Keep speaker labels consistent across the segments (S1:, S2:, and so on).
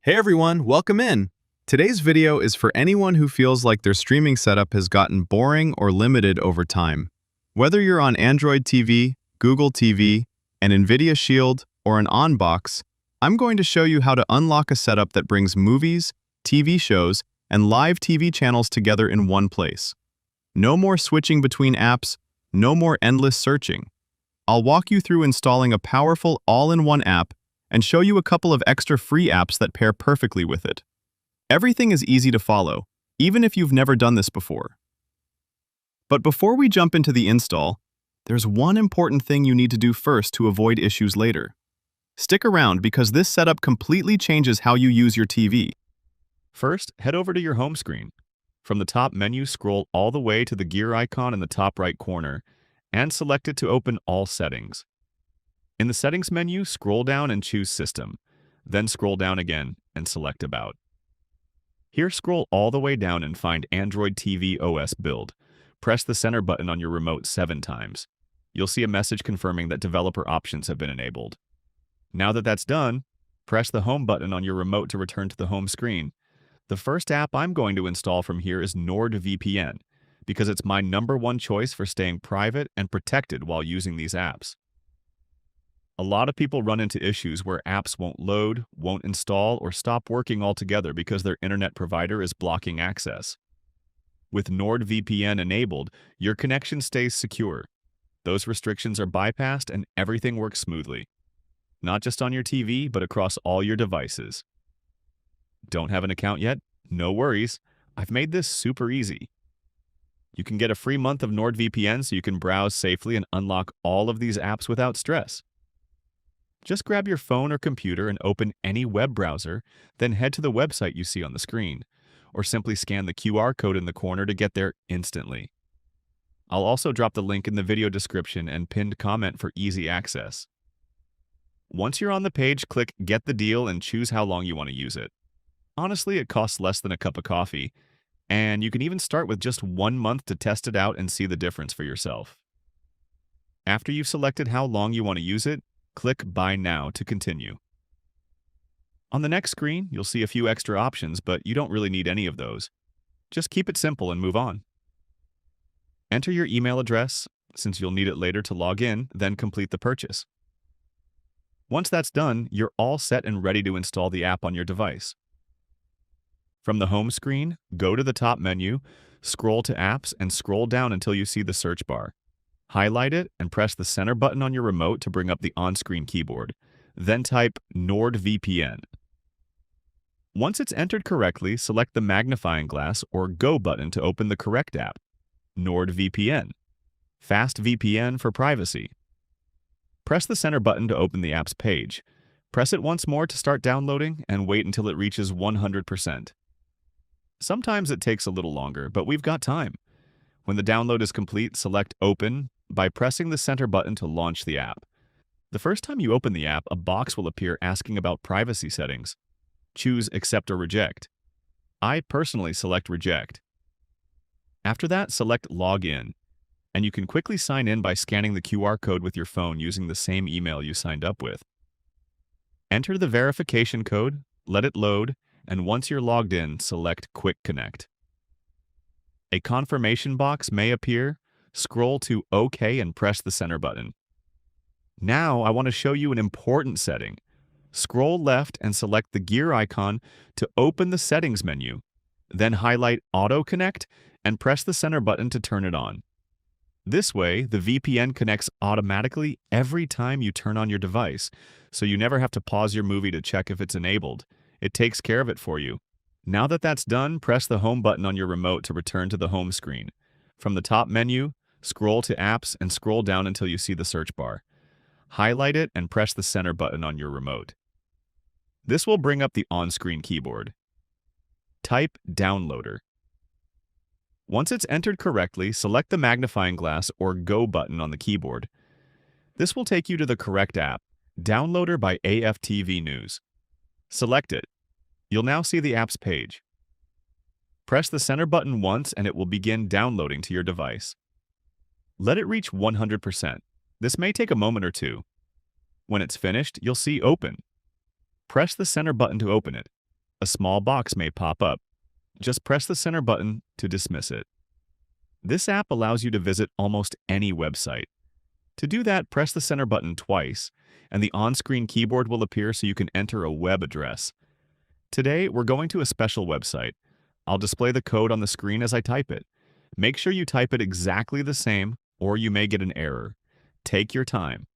S1: Hey everyone, welcome in! Today's video is for anyone who feels like their streaming setup has gotten boring or limited over time. Whether you're on Android TV, Google TV, an NVIDIA Shield, or an OnBox, I'm going to show you how to unlock a setup that brings movies, TV shows, and live TV channels together in one place. No more switching between apps, no more endless searching. I'll walk you through installing a powerful all-in-one app and show you a couple of extra free apps that pair perfectly with it. Everything is easy to follow, even if you've never done this before. But before we jump into the install, there's one important thing you need to do first to avoid issues later. Stick around because this setup completely changes how you use your TV.
S2: First, head over to your home screen. From the top menu, scroll all the way to the gear icon in the top right corner and select it to open all settings. In the Settings menu, scroll down and choose System, then scroll down again and select About. Here, scroll all the way down and find Android TV OS Build. Press the center button on your remote 7 times. You'll see a message confirming that developer options have been enabled. Now that that's done, press the Home button on your remote to return to the home screen. The first app I'm going to install from here is NordVPN, because it's my #1 choice for staying private and protected while using these apps. A lot of people run into issues where apps won't load, won't install, or stop working altogether because their internet provider is blocking access. With NordVPN enabled, your connection stays secure. Those restrictions are bypassed and everything works smoothly. Not just on your TV, but across all your devices. Don't have an account yet? No worries. I've made this super easy. You can get a free month of NordVPN so you can browse safely and unlock all of these apps without stress. Just grab your phone or computer and open any web browser, then head to the website you see on the screen, or simply scan the QR code in the corner to get there instantly. I'll also drop the link in the video description and pinned comment for easy access. Once you're on the page, click Get the Deal and choose how long you want to use it. Honestly, it costs less than a cup of coffee, and you can even start with just 1 month to test it out and see the difference for yourself. After you've selected how long you want to use it, click Buy Now to continue. On the next screen, you'll see a few extra options, but you don't really need any of those. Just keep it simple and move on. Enter your email address, since you'll need it later to log in, then complete the purchase. Once that's done, you're all set and ready to install the app on your device. From the home screen, go to the top menu, scroll to Apps, and scroll down until you see the search bar. Highlight it and press the center button on your remote to bring up the on-screen keyboard. Then type NordVPN. Once it's entered correctly, select the magnifying glass or Go button to open the correct app, NordVPN. Fast VPN for privacy. Press the center button to open the app's page. Press it once more to start downloading and wait until it reaches 100%. Sometimes it takes a little longer, but we've got time. When the download is complete, select Open by pressing the center button to launch the app. The first time you open the app, a box will appear asking about privacy settings. Choose Accept or Reject. I personally select Reject. After that, select Log In, and you can quickly sign in by scanning the QR code with your phone using the same email you signed up with. Enter the verification code, let it load, and once you're logged in, select Quick Connect. A confirmation box may appear. Scroll to OK and press the center button. Now I want to show you an important setting. Scroll left and select the gear icon to open the Settings menu. Then highlight Auto Connect and press the center button to turn it on. This way, the VPN connects automatically every time you turn on your device, so you never have to pause your movie to check if it's enabled. It takes care of it for you. Now that that's done, press the Home button on your remote to return to the home screen. From the top menu, scroll to Apps and scroll down until you see the search bar. Highlight it and press the center button on your remote. This will bring up the on-screen keyboard. Type Downloader. Once it's entered correctly, select the magnifying glass or Go button on the keyboard. This will take you to the correct app, Downloader by AFTV News. Select it. You'll now see the app's page. Press the center button once and it will begin downloading to your device. Let it reach 100%. This may take a moment or two. When it's finished, you'll see Open. Press the center button to open it. a small box may pop up. Just press the center button to dismiss it. This app allows you to visit almost any website. To do that, press the center button twice, and the on-screen keyboard will appear so you can enter a web address. Today, we're going to a special website. I'll display the code on the screen as I type it. Make sure you type it exactly the same, or you may get an error. Take your time.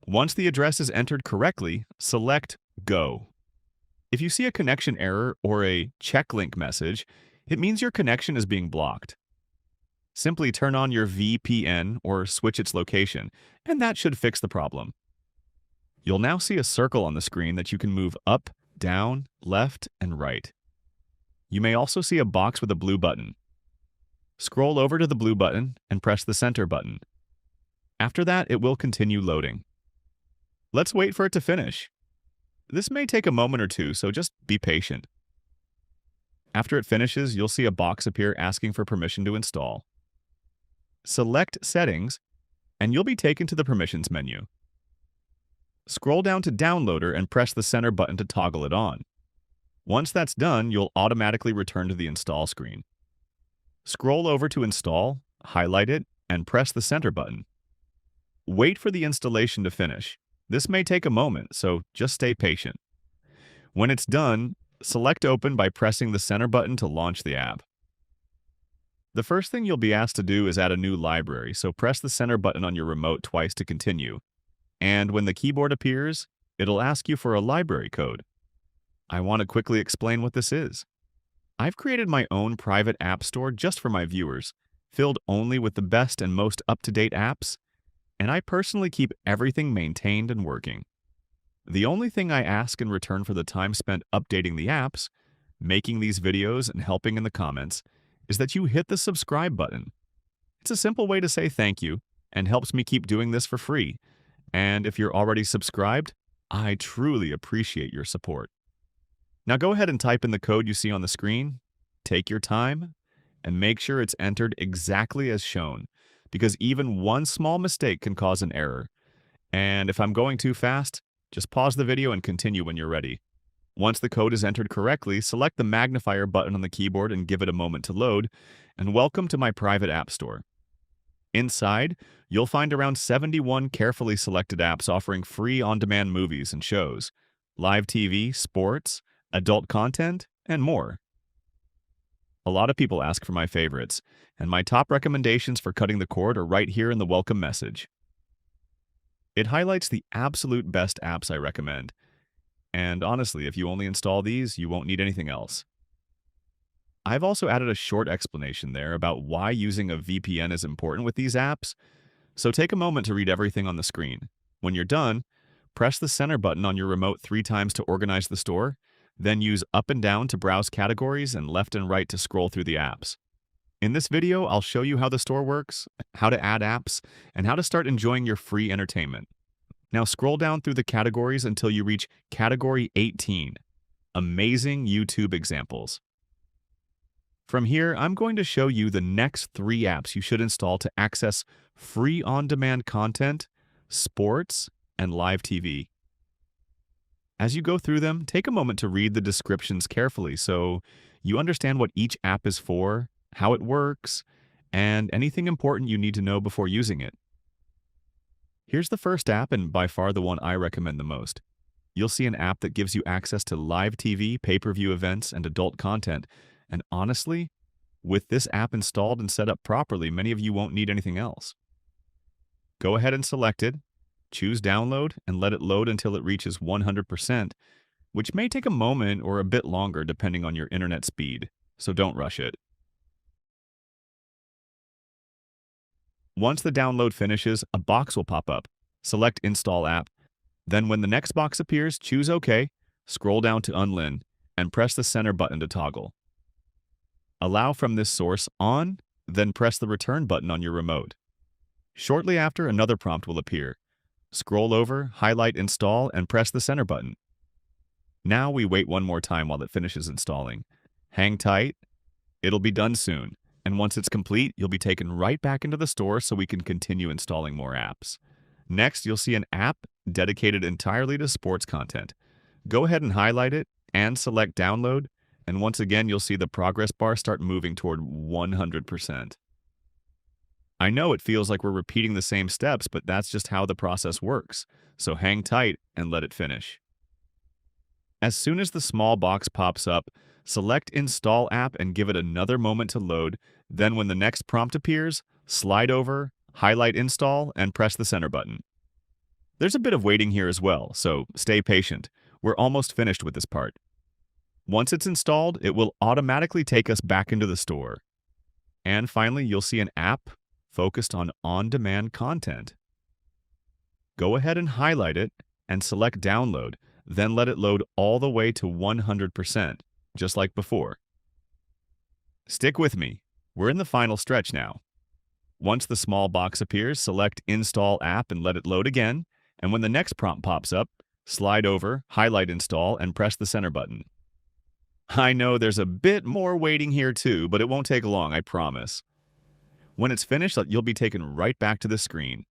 S2: Once the address is entered correctly, select Go. If you see a connection error or a check link message, it means your connection is being blocked. Simply turn on your VPN or switch its location, and that should fix the problem. You'll now see a circle on the screen that you can move up, down, left, and right. You may also see a box with a blue button. Scroll over to the blue button and press the center button. After that, it will continue loading. Let's wait for it to finish. This may take a moment or two, so just be patient. After it finishes, you'll see a box appear asking for permission to install. Select Settings, and you'll be taken to the Permissions menu. Scroll down to Downloader and press the center button to toggle it on. Once that's done, you'll automatically return to the install screen. Scroll over to Install, highlight it, and press the center button. Wait for the installation to finish. This may take a moment, so just stay patient. When it's done, select Open by pressing the center button to launch the app. The first thing you'll be asked to do is add a new library, so press the center button on your remote twice to continue. And when the keyboard appears, it'll ask you for a library code. I want to quickly explain what this is. I've created my own private app store just for my viewers, filled only with the best and most up-to-date apps, and I personally keep everything maintained and working. The only thing I ask in return for the time spent updating the apps, making these videos, and helping in the comments is that you hit the subscribe button. It's a simple way to say thank you and helps me keep doing this for free. And if you're already subscribed, I truly appreciate your support. Now go ahead and type in the code you see on the screen, take your time, and make sure it's entered exactly as shown, because even one small mistake can cause an error. And if I'm going too fast, just pause the video and continue when you're ready. Once the code is entered correctly, select the magnifier button on the keyboard and give it a moment to load, and welcome to my private app store. Inside, you'll find around 71 carefully selected apps offering free on-demand movies and shows, live TV, sports, adult content, and more. A lot of people ask for my favorites, and my top recommendations for cutting the cord are right here in the welcome message. It highlights the absolute best apps I recommend. And honestly, if you only install these, you won't need anything else. I've also added a short explanation there about why using a VPN is important with these apps, so take a moment to read everything on the screen. When you're done, press the center button on your remote 3 times to organize the store, then use up and down to browse categories and left and right to scroll through the apps. In this video, I'll show you how the store works, how to add apps, and how to start enjoying your free entertainment. Now scroll down through the categories until you reach Category 18, Amazing YouTube Examples. From here, I'm going to show you the next 3 apps you should install to access free on-demand content, sports, and live TV. As you go through them, take a moment to read the descriptions carefully so you understand what each app is for, how it works, and anything important you need to know before using it. Here's the first app, and by far the one I recommend the most. You'll see an app that gives you access to live TV, pay-per-view events, and adult content. And honestly, with this app installed and set up properly, many of you won't need anything else. Go ahead and select it, choose Download, and let it load until it reaches 100%, which may take a moment or a bit longer depending on your internet speed, so don't rush it. Once the download finishes, a box will pop up. Select Install App. Then when the next box appears, choose OK, scroll down to Unlin, and press the center button to toggle. Allow from this source on, then press the return button on your remote. Shortly after, another prompt will appear. Scroll over, highlight Install, and press the center button. Now we wait one more time while it finishes installing. Hang tight. It'll be done soon. And once it's complete, you'll be taken right back into the store so we can continue installing more apps. Next, you'll see an app dedicated entirely to sports content. Go ahead and highlight it, and select download, and once again you'll see the progress bar start moving toward 100%. I know it feels like we're repeating the same steps, but that's just how the process works, so hang tight and let it finish. As soon as the small box pops up, select Install App and give it another moment to load. Then when the next prompt appears, slide over, highlight Install, and press the center button. There's a bit of waiting here as well, so stay patient. We're almost finished with this part. Once it's installed, it will automatically take us back into the store. And finally, you'll see an app focused on on-demand content. Go ahead and highlight it and select Download, then let it load all the way to 100%, just like before. Stick with me. We're in the final stretch now. Once the small box appears, select Install App and let it load again, and when the next prompt pops up, slide over, highlight Install, and press the center button. I know there's a bit more waiting here too, but it won't take long, I promise. When it's finished, you'll be taken right back to the screen.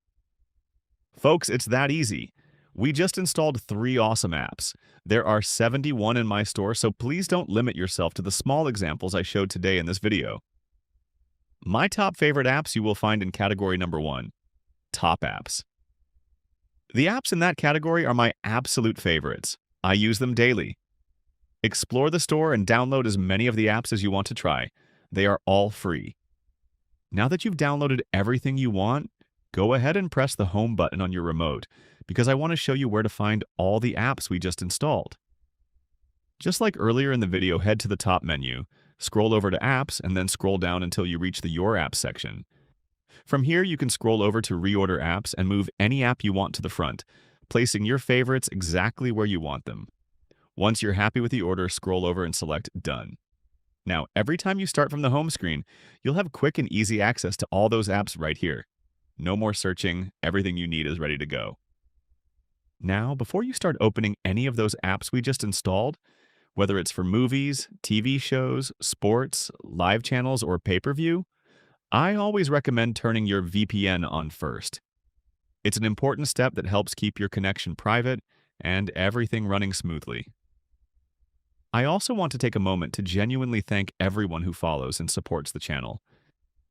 S2: Folks, it's that easy. We just installed 3 awesome apps. There are 71 in my store, so please don't limit yourself to the small examples I showed today in this video. My top favorite apps you will find in category number 1, Top Apps. The apps in that category are my absolute favorites. I use them daily. Explore the store and download as many of the apps as you want to try. They are all free. Now that you've downloaded everything you want, go ahead and press the home button on your remote, because I want to show you where to find all the apps we just installed. Just like earlier in the video, head to the top menu, scroll over to Apps, and then scroll down until you reach the Your Apps section. From here, you can scroll over to Reorder Apps and move any app you want to the front, placing your favorites exactly where you want them. Once you're happy with the order, scroll over and select Done. Now, every time you start from the home screen, you'll have quick and easy access to all those apps right here. No more searching, everything you need is ready to go. Now, before you start opening any of those apps we just installed, whether it's for movies, TV shows, sports, live channels, or pay-per-view, I always recommend turning your VPN on first. It's an important step that helps keep your connection private and everything running smoothly. I also want to take a moment to genuinely thank everyone who follows and supports the channel.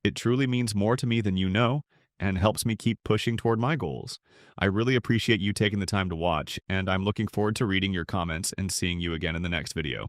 S2: It truly means more to me than you know, and helps me keep pushing toward my goals. I really appreciate you taking the time to watch, and I'm looking forward to reading your comments and seeing you again in the next video.